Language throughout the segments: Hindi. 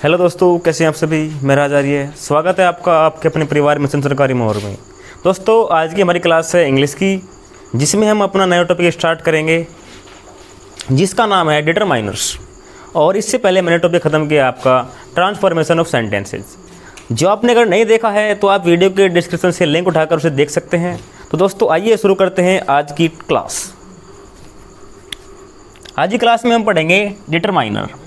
हेलो दोस्तों, कैसे हैं आप सभी। मेरा आचार्य है, स्वागत है आपका आपके अपने परिवार मिशन सरकारी मोहर में। दोस्तों, आज की हमारी क्लास है इंग्लिश की, जिसमें हम अपना नया टॉपिक स्टार्ट करेंगे जिसका नाम है डिटरमाइनर्स। और इससे पहले मैंने टॉपिक ख़त्म किया आपका ट्रांसफॉर्मेशन ऑफ सेंटेंसेस। जो आपने अगर नहीं देखा है तो आप वीडियो के डिस्क्रिप्शन से लिंक उठाकर उसे देख सकते हैं। तो दोस्तों, आइए शुरू करते हैं आज की क्लास। आज की क्लास में हम पढ़ेंगे डिटरमाइनर।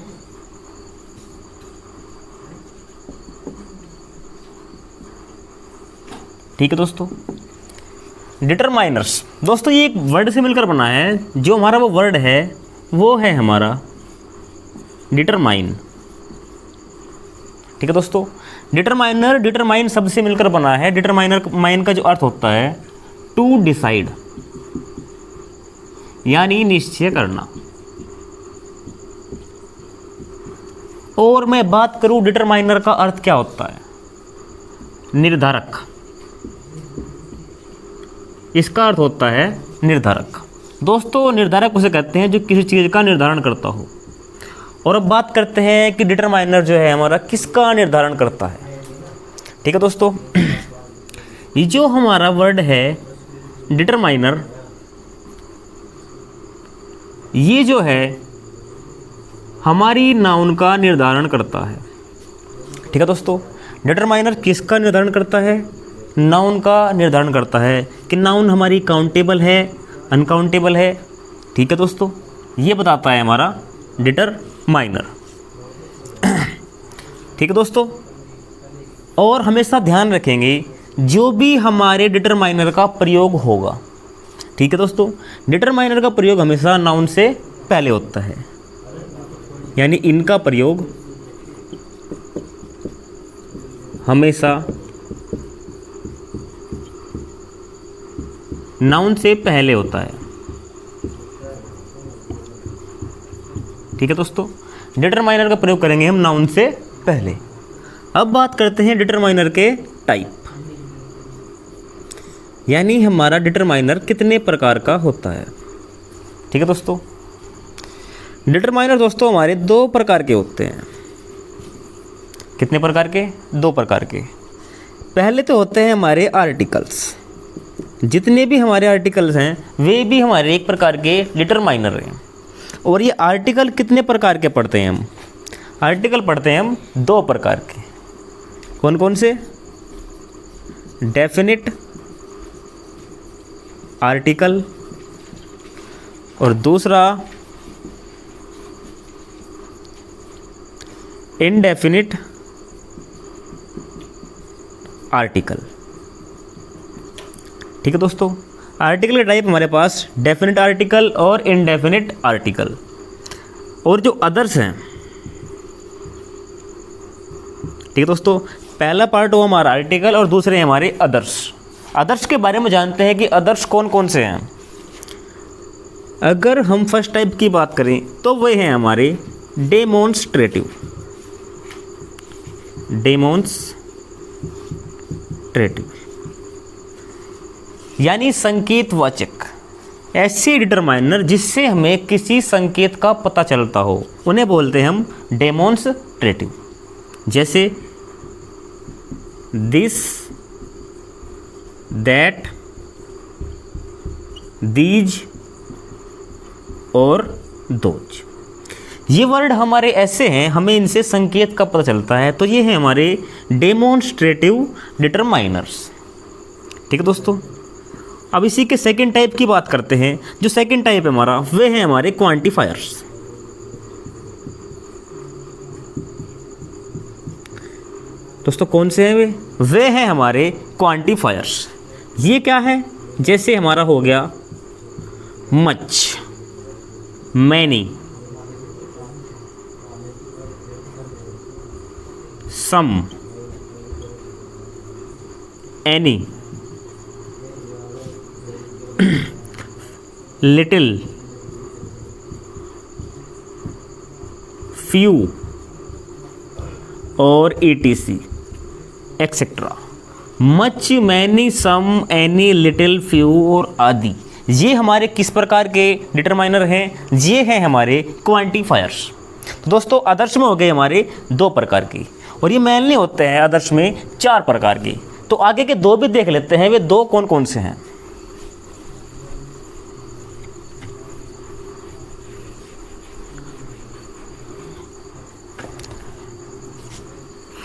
ठीक है दोस्तों, डिटरमाइनर्स दोस्तों ये एक वर्ड से मिलकर बना है। जो हमारा वो वर्ड है वो है हमारा डिटरमाइन। ठीक है दोस्तों, डिटरमाइन शब्द से मिलकर बना है। डिटरमाइन का जो अर्थ होता है टू डिसाइड, यानी निश्चय करना। और मैं बात करूं डिटरमाइनर का अर्थ क्या होता है, निर्धारक। इसका अर्थ होता है निर्धारक। दोस्तों, निर्धारक उसे कहते हैं जो किसी चीज़ का निर्धारण करता हो। और अब बात करते हैं कि डिटरमाइनर जो है हमारा किसका निर्धारण करता है। ठीक है दोस्तों, ये जो हमारा वर्ड है डिटरमाइनर, ये जो है हमारी नाउन का निर्धारण करता है। ठीक है दोस्तों, डिटरमाइनर किसका निर्धारण करता है, नाउन का निर्धारण करता है कि नाउन हमारी काउंटेबल है, अनकाउंटेबल है। ठीक है दोस्तों, ये बताता है हमारा डिटरमाइनर। ठीक है दोस्तों, और हमेशा ध्यान रखेंगे जो भी हमारे डिटरमाइनर का प्रयोग होगा। ठीक है दोस्तों, डिटरमाइनर का प्रयोग हमेशा नाउन से पहले होता है, यानी इनका प्रयोग हमेशा नाउन से पहले होता है। ठीक है दोस्तों, डिटरमाइनर का प्रयोग करेंगे हम नाउन से पहले। अब बात करते हैं डिटरमाइनर के टाइप, यानी हमारा डिटरमाइनर कितने प्रकार का होता है। ठीक है दोस्तों, डिटरमाइनर दोस्तों हमारे दो प्रकार के होते हैं। कितने प्रकार के? दो प्रकार के। पहले तो होते हैं हमारे आर्टिकल्स। जितने भी हमारे आर्टिकल्स हैं वे भी हमारे एक प्रकार के डिटरमाइनर हैं। और ये आर्टिकल कितने प्रकार के पढ़ते हैं हम? आर्टिकल पढ़ते हैं हम दो प्रकार के। कौन कौन से? डेफिनिट आर्टिकल और दूसरा इनडेफिनिट आर्टिकल। ठीक है दोस्तों, आर्टिकल के टाइप हमारे पास डेफिनेट आर्टिकल और इनडेफिनिट आर्टिकल। और जो अदर्स हैं, ठीक है दोस्तों, पहला पार्ट वो हमारा आर्टिकल और दूसरे हमारे अदर्स। अदर्स के बारे में जानते हैं कि अदर्स कौन कौन से हैं। अगर हम फर्स्ट टाइप की बात करें तो वे हैं हमारे डेमोन्स्ट्रेटिव। यानी संकेतवाचक। ऐसे डिटरमाइनर जिससे हमें किसी संकेत का पता चलता हो उन्हें बोलते हैं हम डेमोन्स्ट्रेटिव। जैसे दिस, दैट, दीज और दोज। ये वर्ड हमारे ऐसे हैं, हमें इनसे संकेत का पता चलता है। तो ये हैं हमारे डेमोन्स्ट्रेटिव डिटरमाइनर्स। ठीक है दोस्तों, अब इसी के सेकंड टाइप की बात करते हैं। जो सेकंड टाइप है हमारा, वे हैं हमारे क्वांटिफायर्स। दोस्तों कौन से हैं वे? वे हैं हमारे क्वांटिफायर्स। ये क्या है? जैसे हमारा हो गया मच, मैनी, सम, एनी, लिटिल, फ्यू और ETC एक्सेट्रा। मच, मैनी, सम, एनी, लिटिल, फ्यू और आदि। ये हमारे किस प्रकार के डिटरमाइनर हैं? ये हैं हमारे क्वांटिफायर्स। तो दोस्तों आदर्श में हो गए हमारे 2 प्रकार की, और ये मेनली होते हैं आदर्श में 4 प्रकार की। तो आगे के 2 भी देख लेते हैं, वे 2 कौन कौन से हैं।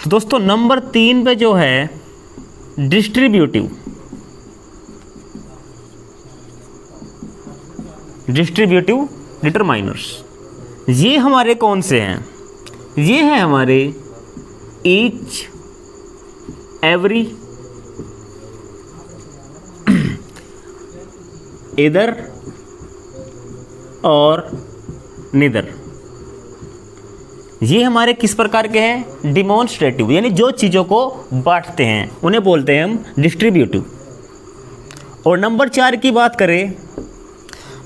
तो दोस्तों नंबर 3 पे जो है डिस्ट्रीब्यूटिव डिटरमाइनर्स, ये हमारे कौन से हैं? ये हैं हमारे ईच, एवरी, इधर और निदर। ये हमारे किस प्रकार के हैं? डिमॉन्स्ट्रेटिव, यानी जो चीज़ों को बांटते हैं उन्हें बोलते हैं हम डिस्ट्रीब्यूटिव। और नंबर 4 की बात करें,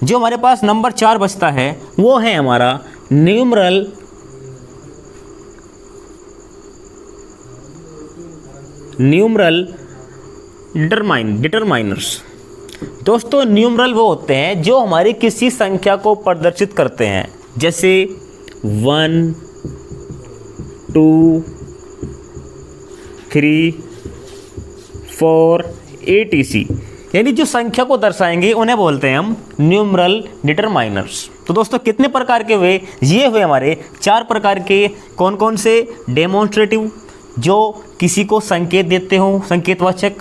जो हमारे पास नंबर 4 बचता है वो है हमारा न्यूमरल डिटरमाइनर्स। दोस्तों न्यूमरल वो होते हैं जो हमारी किसी संख्या को प्रदर्शित करते हैं, जैसे 1, 2, 3, 4 etc, यानी जो संख्या को दर्शाएंगे उन्हें बोलते हैं हम न्यूमरल डिटरमाइनर्स। तो दोस्तों कितने प्रकार के हुए? ये हुए हमारे 4 प्रकार के। कौन कौन से? डेमोन्स्ट्रेटिव, जो किसी को संकेत देते हो, संकेतवाचक।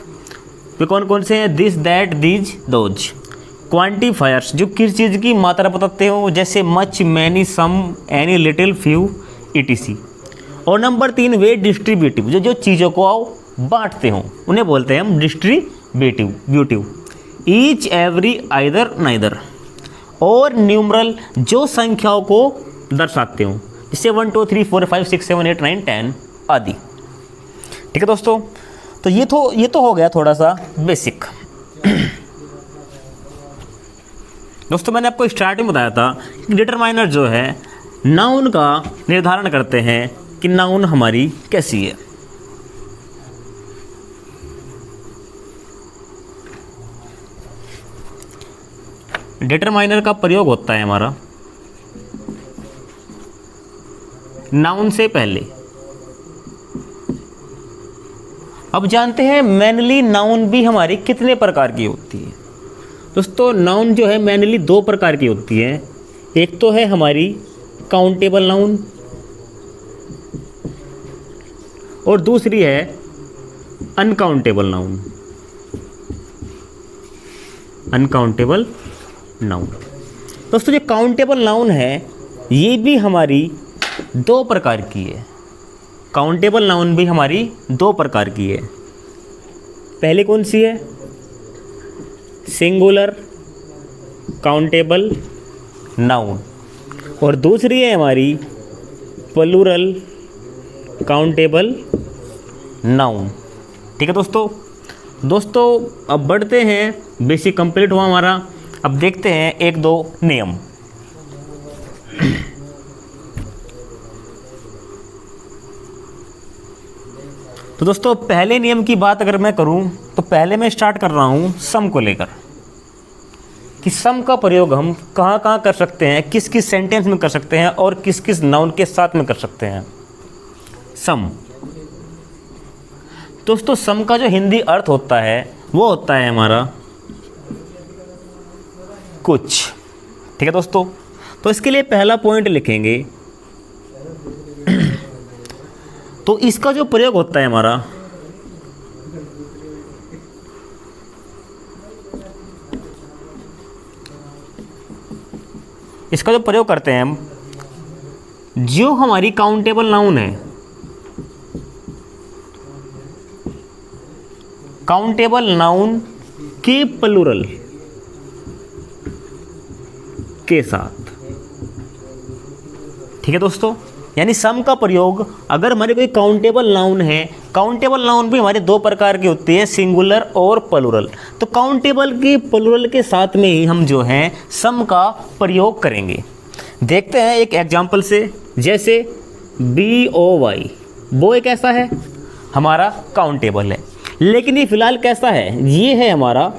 वे कौन कौन से हैं? This, that, these, those. Quantifiers, जो किस चीज़ की मात्रा बताते हो, जैसे मच, मैनी, सम, एनी, लिटिल, फ्यू etc। और नंबर 3 वे डिस्ट्रीब्यूटिव, जो चीज़ों को आओ बांटते हो उन्हें बोलते हैं हम distributive. Each, every, either, neither. और न्यूमरल, जो संख्याओं को दर्शाते हो, जैसे 1 2 3 4 5 6 7 8 9 10 आदि। ठीक है दोस्तों, तो ये तो हो गया थोड़ा सा बेसिक। दोस्तों मैंने आपको स्टार्टिंग बताया था कि डिटरमाइनर जो है नाउन का निर्धारण करते हैं कि नाउन हमारी कैसी है। डिटरमाइनर का प्रयोग होता है हमारा नाउन से पहले। अब जानते हैं मेनली नाउन भी हमारी कितने प्रकार की होती है। दोस्तों नाउन जो है मेनली 2 प्रकार की होती है। एक तो है हमारी काउंटेबल नाउन और दूसरी है अनकाउंटेबल नाउन। Uncountable noun. दोस्तों जो काउंटेबल नाउन है ये भी हमारी 2 प्रकार की है। काउंटेबल नाउन भी हमारी 2 प्रकार की है। पहले कौन सी है? सिंगुलर काउंटेबल नाउन, और दूसरी है हमारी प्लूरल काउंटेबल नाउन। ठीक है दोस्तों अब बढ़ते हैं, बेसिक कंप्लीट हुआ हमारा। अब देखते हैं 1-2 नियम। तो दोस्तों पहले नियम की बात अगर मैं करूं तो पहले मैं स्टार्ट कर रहा हूं सम को लेकर, कि सम का प्रयोग हम कहां कहां कर सकते हैं, किस किस सेंटेंस में कर सकते हैं और किस किस नाउन के साथ में कर सकते हैं। सम। दोस्तों सम का जो हिंदी अर्थ होता है वो होता है हमारा कुछ। ठीक है दोस्तों, तो इसके लिए पहला पॉइंट लिखेंगे। तो इसका जो प्रयोग होता है हमारा, इसका जो प्रयोग करते हैं हम, जो हमारी काउंटेबल नाउन है, काउंटेबल नाउन के प्लूरल के साथ। ठीक है दोस्तों, यानी सम का प्रयोग अगर हमारे कोई काउंटेबल नाउन है, काउंटेबल नाउन भी हमारे 2 प्रकार की होती है, सिंगुलर और प्लूरल। तो काउंटेबल के प्लूरल के साथ में ही हम जो है सम का प्रयोग करेंगे। देखते हैं एक एग्जांपल से, जैसे BOY, बॉय कैसा है? हमारा काउंटेबल है, लेकिन ये फिलहाल कैसा है? ये है हमारा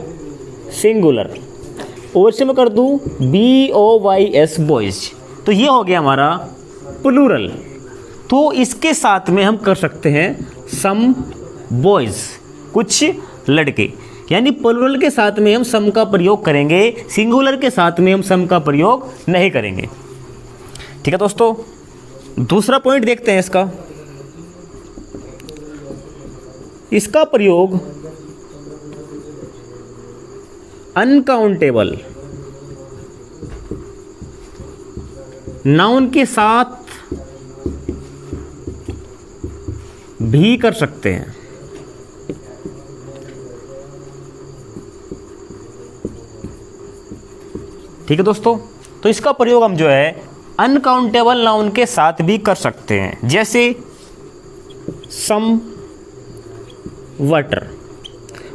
सिंगुलर। और से मैं कर दूं BOYS, बॉयज, तो ये हो गया हमारा प्लूरल, तो इसके साथ में हम कर सकते हैं सम बॉयज़, कुछ लड़के। यानी प्लूरल के साथ में हम सम का प्रयोग करेंगे, सिंगुलर के साथ में हम सम का प्रयोग नहीं करेंगे। ठीक है दोस्तों, दूसरा पॉइंट देखते हैं इसका प्रयोग अनकाउंटेबल नाउन के साथ भी कर सकते हैं। ठीक है दोस्तों, तो इसका प्रयोग हम जो है अनकाउंटेबल नाउन के साथ भी कर सकते हैं, जैसे सम वाटर।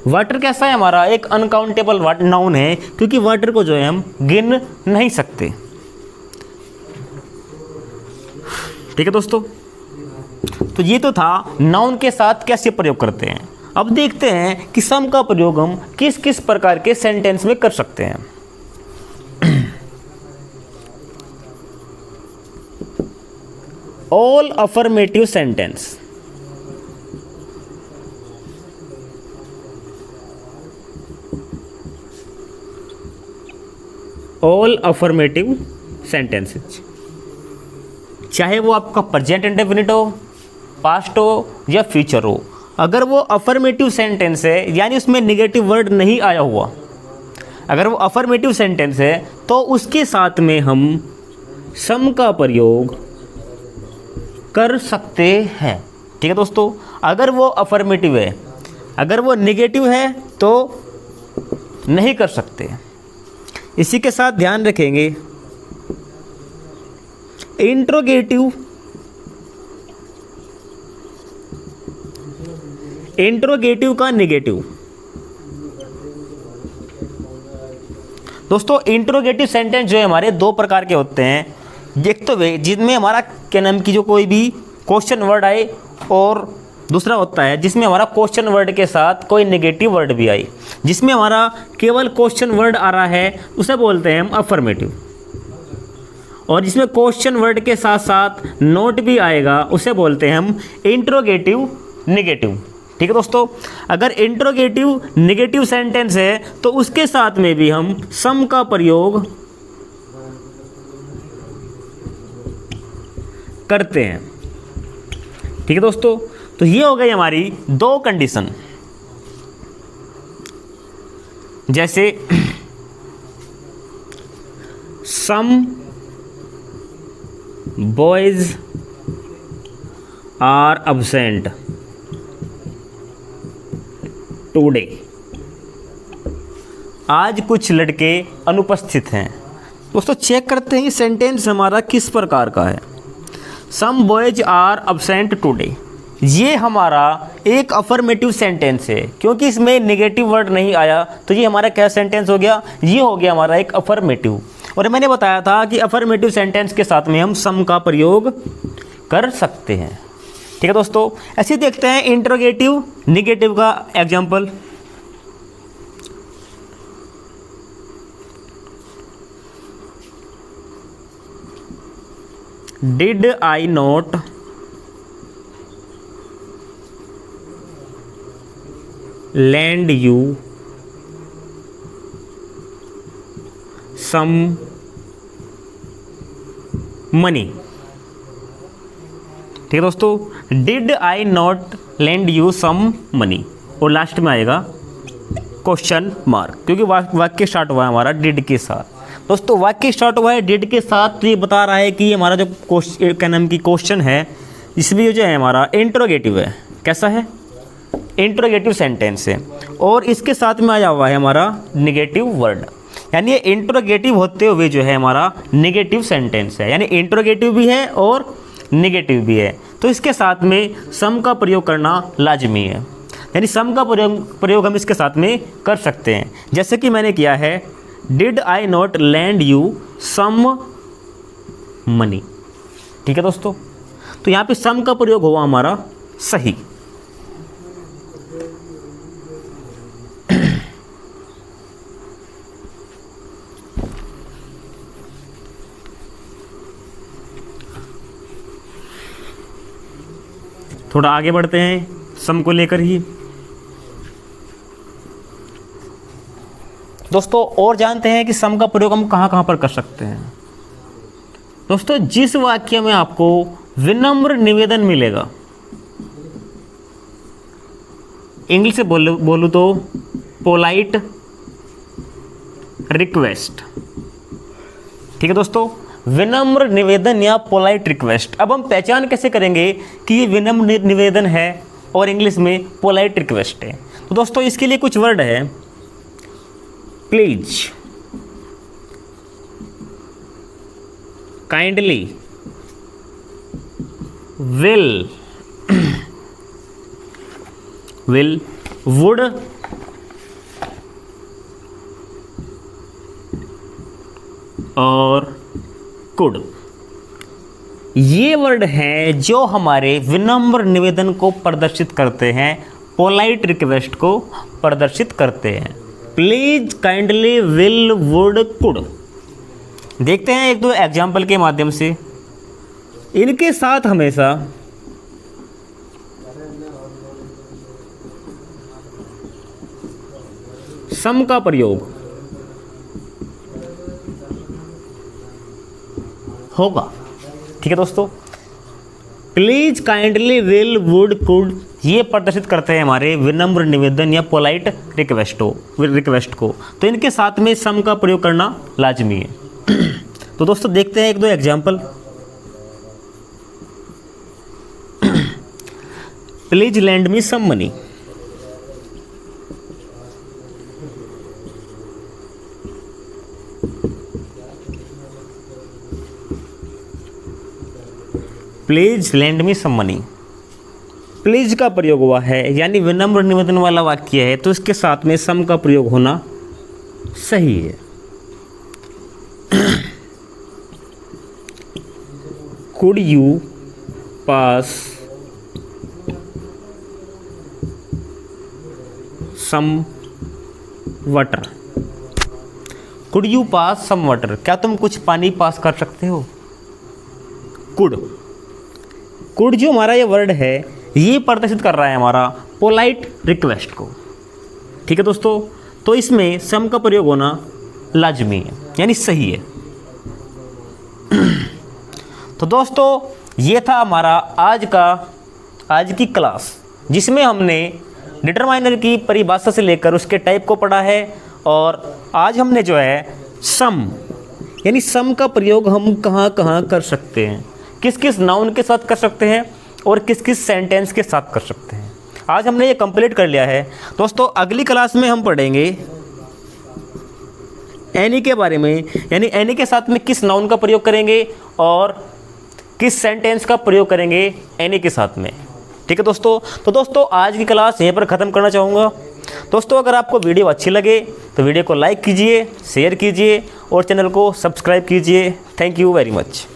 वाटर कैसा है, हमारा एक अनकाउंटेबल नाउन है, क्योंकि वाटर को जो है हम गिन नहीं सकते। ठीक है दोस्तों, तो ये तो था नाउन के साथ कैसे प्रयोग करते हैं। अब देखते हैं कि सम का प्रयोग हम किस किस प्रकार के सेंटेंस में कर सकते हैं। All affirmative sentence. All affirmative sentences, चाहे वो आपका प्रेजेंट इंडेफिनिट हो, पास्ट हो या फ्यूचर हो, अगर वो अफर्मेटिव सेंटेंस है यानी उसमें नेगेटिव वर्ड नहीं आया हुआ, अगर वो अफर्मेटिव सेंटेंस है तो उसके साथ में हम सम का प्रयोग कर सकते हैं। ठीक है दोस्तों, अगर वो अफर्मेटिव है, अगर वो नेगेटिव है तो नहीं कर सकते। इसी के साथ ध्यान रखेंगे इंट्रोगेटिव का नेगेटिव। दोस्तों इंट्रोगेटिव सेंटेंस जो है हमारे दो प्रकार के होते हैं। एक तो वे जिनमें हमारा क्या नाम की जो कोई भी क्वेश्चन वर्ड आए, और दूसरा होता है जिसमें हमारा क्वेश्चन वर्ड के साथ कोई नेगेटिव वर्ड भी आए। जिसमें हमारा केवल क्वेश्चन वर्ड आ रहा है उसे बोलते हैं हम अफर्मेटिव, और जिसमें क्वेश्चन वर्ड के साथ साथ नोट भी आएगा उसे बोलते हैं हम इंट्रोगेटिव नेगेटिव। ठीक है दोस्तों, अगर इंट्रोगेटिव नेगेटिव सेंटेंस है तो उसके साथ में भी हम सम का प्रयोग करते हैं। ठीक है दोस्तों, तो ये हो गई हमारी दो कंडीशन, जैसे some boys are absent today. आज कुछ लड़के अनुपस्थित हैं। दोस्तों चेक करते हैं ये सेंटेंस हमारा किस प्रकार का है। Some boys are absent today, ये हमारा एक अफर्मेटिव सेंटेंस है, क्योंकि इसमें नेगेटिव वर्ड नहीं आया तो ये हमारा क्या सेंटेंस हो गया, ये हो गया हमारा एक अफर्मेटिव। और मैंने बताया था कि अफर्मेटिव सेंटेंस के साथ में हम सम का प्रयोग कर सकते हैं। ठीक है दोस्तों, ऐसे देखते हैं इंट्रोगेटिव नेगेटिव का example. Did I not lend you some money। ठीक है दोस्तों, did I not lend you some money, और लास्ट में आएगा क्वेश्चन मार्क, क्योंकि वाक्य स्टार्ट हुआ है हमारा डिड के साथ। दोस्तों वाक्य स्टार्ट हुआ है डिड के साथ, तो ये बता रहा है कि हमारा जो क्या नाम की क्वेश्चन है इसमें जो है हमारा इंट्रोगेटिव है। कैसा है, इंट्रोगेटिव सेंटेंस है, और इसके साथ में आया हुआ है हमारा नेगेटिव वर्ड, यानी ये इंट्रोगेटिव होते हुए जो है हमारा नेगेटिव सेंटेंस है, यानी इंट्रोगेटिव भी है और नेगेटिव भी है, तो इसके साथ में सम का प्रयोग करना लाजमी है। यानी सम का प्रयोग हम इसके साथ में कर सकते हैं, जैसे कि मैंने किया है did I not lend you some money। ठीक है दोस्तों, तो यहाँ पे सम का प्रयोग हुआ हमारा सही। थोड़ा आगे बढ़ते हैं सम को लेकर ही दोस्तों, और जानते हैं कि सम का प्रयोग हम कहाँ कहाँ पर कर सकते हैं। दोस्तों, जिस वाक्य में आपको विनम्र निवेदन मिलेगा, इंग्लिश से बोलूँ तो पोलाइट रिक्वेस्ट, ठीक है दोस्तों, विनम्र निवेदन या पोलाइट रिक्वेस्ट। अब हम पहचान कैसे करेंगे कि ये विनम्र निवेदन है और इंग्लिश में पोलाइट रिक्वेस्ट है? तो दोस्तों, इसके लिए कुछ वर्ड है, प्लीज, काइंडली, विल, वुड, और कुड। ये वर्ड हैं जो हमारे विनम्र निवेदन को प्रदर्शित करते हैं, पोलाइट रिक्वेस्ट को प्रदर्शित करते हैं। Please, kindly, will, would, could. देखते हैं एक दो एग्जाम्पल के माध्यम से। इनके साथ हमेशा सम का प्रयोग होगा, ठीक है दोस्तों। Please, kindly, will, would, could ये प्रदर्शित करते हैं हमारे विनम्र निवेदन या पोलाइट रिक्वेस्ट को, तो इनके साथ में सम का प्रयोग करना लाजमी है। तो दोस्तों, देखते हैं एक दो example. Please lend me some money. Please lend me some money. Please का प्रयोग हुआ है, यानी विनम्र निवेदन वाला वाक्य है, तो इसके साथ में सम का प्रयोग होना सही है। Could you pass some water. Could you pass some water, क्या तुम कुछ पानी पास कर सकते हो? कुड जो हमारा ये वर्ड है, ये प्रदर्शित कर रहा है हमारा पोलाइट रिक्वेस्ट को, ठीक है दोस्तों। तो इसमें सम का प्रयोग होना लाजमी है, यानी सही है। तो दोस्तों, ये था हमारा आज की क्लास, जिसमें हमने डिटरमाइनर की परिभाषा से लेकर उसके टाइप को पढ़ा है। और आज हमने जो है सम, यानी सम का प्रयोग हम कहाँ कहाँ कर सकते हैं, किस किस नाउन के साथ कर सकते हैं और किस किस सेंटेंस के साथ कर सकते हैं, आज हमने ये कंप्लीट कर लिया है। दोस्तों, अगली क्लास में हम पढ़ेंगे एनी के बारे में, यानी एनी के साथ में किस नाउन का प्रयोग करेंगे और किस सेंटेंस का प्रयोग करेंगे एनी के साथ में, ठीक है दोस्तों। तो दोस्तों, आज की क्लास यहीं पर ख़त्म करना चाहूँगा। दोस्तों, अगर आपको वीडियो अच्छी लगे तो वीडियो को लाइक कीजिए, शेयर कीजिए और चैनल को सब्सक्राइब कीजिए। Thank you very much.